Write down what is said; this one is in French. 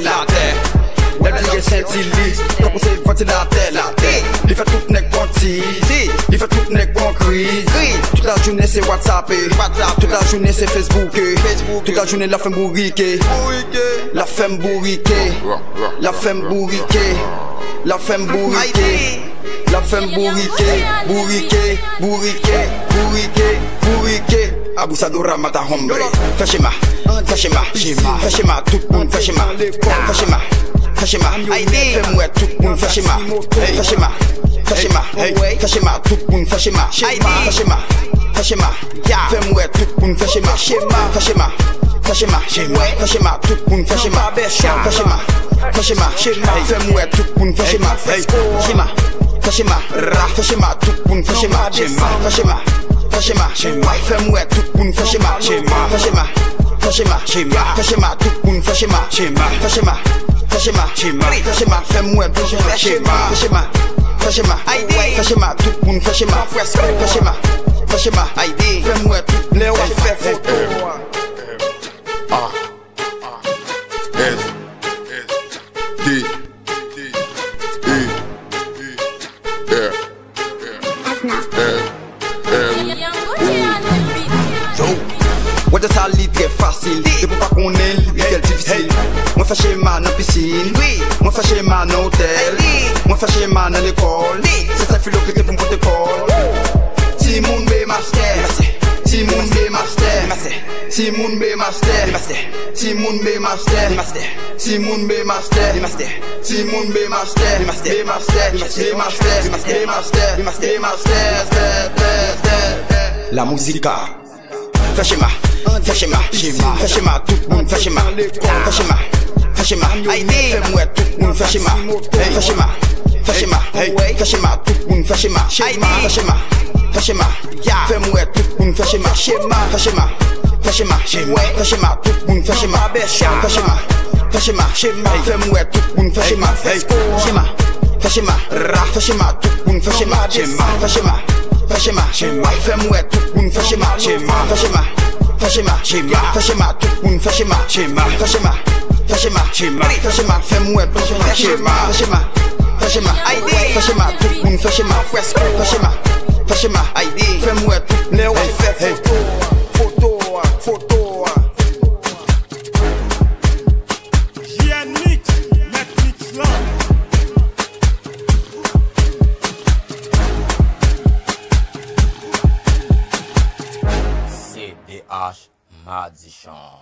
la terre. Elle dit Saint-Ili, comme c'est ventilateur la terre. Il fait tout nec bon tease, il fait tout nec bon crise. Toute la journée c'est WhatsApp, toute la journée c'est Facebook. Toute la journée la femme bourriquée, la femme bourriquée, la femme bourriquée, la femme bourriquée, la femme bourriquée, bourriquée, bourriquée, bourriquée, bourriquée. Abu Sadura mata hombre. Fais schéma, fais schéma, fais schéma, tout le monde fais schéma, fais schéma. Fais-moi tout le monde, fais-moi, fais-moi, fais-moi, fais-moi tout le monde, fais-moi, fais-moi, fais-moi, fais-moi tout le monde, fais-moi, fais-moi, fais-moi, fais-moi tout le monde, fais-moi, fais-moi, fais-moi, fais-moi tout le monde, fais-moi, fais-moi, fais-moi, fais-moi tout le monde, fais-moi, fais-moi, fais-moi, fais-moi tout le monde, fais-moi, fais-moi, fais-moi, fais-moi tout le monde, fais-moi, fais-moi. Fais-moi, fais-moi, fais-moi, fais-moi, fais-moi, fais-moi, fais-moi, tout le monde, fais-moi, fais-moi, fais-moi, fais-moi, tout le monde, fais-moi. Ouais, de ça, lit très facile. C'est pour pas qu'on ait l'idée difficile. Moi, fais schéma dans la piscine. Moi, fais schéma dans l'hôtel. Moi, fais schéma dans l'école. C'est ça, philo qui te pour protocole. Si moun be master. Si moun be master. Si moun be master. Si moun be master. Si moun be master. Si moun be master. Be master. Be master. Be master. La musica. Fais schéma, fais schéma, fais schéma, tout le monde fais schéma, fais schéma, fais schéma, fais-moi tout le monde fais schéma, fais schéma, fais schéma, fais schéma, tout le monde fais schéma, fais schéma, fais schéma, fais-moi tout le monde fais schéma, fais schéma, fais schéma, fais schéma, tout le monde fais schéma, fais schéma, fais schéma, fais-moi tout le monde fais schéma, schéma, fais schéma, fais schéma, tout le monde fais schéma, fais schéma. Fais schéma, fais-moi tout le monde fais schéma, fais schéma, fais schéma, fais schéma, tout le monde fais schéma, fais schéma, fais schéma, fais schéma, fais-moi tout le monde fais schéma, fais schéma, fais schéma, fais schéma, tout le monde fais schéma, fais schéma, fais schéma, fais-moi tout le monde fais photo, photo. CDH Madichon.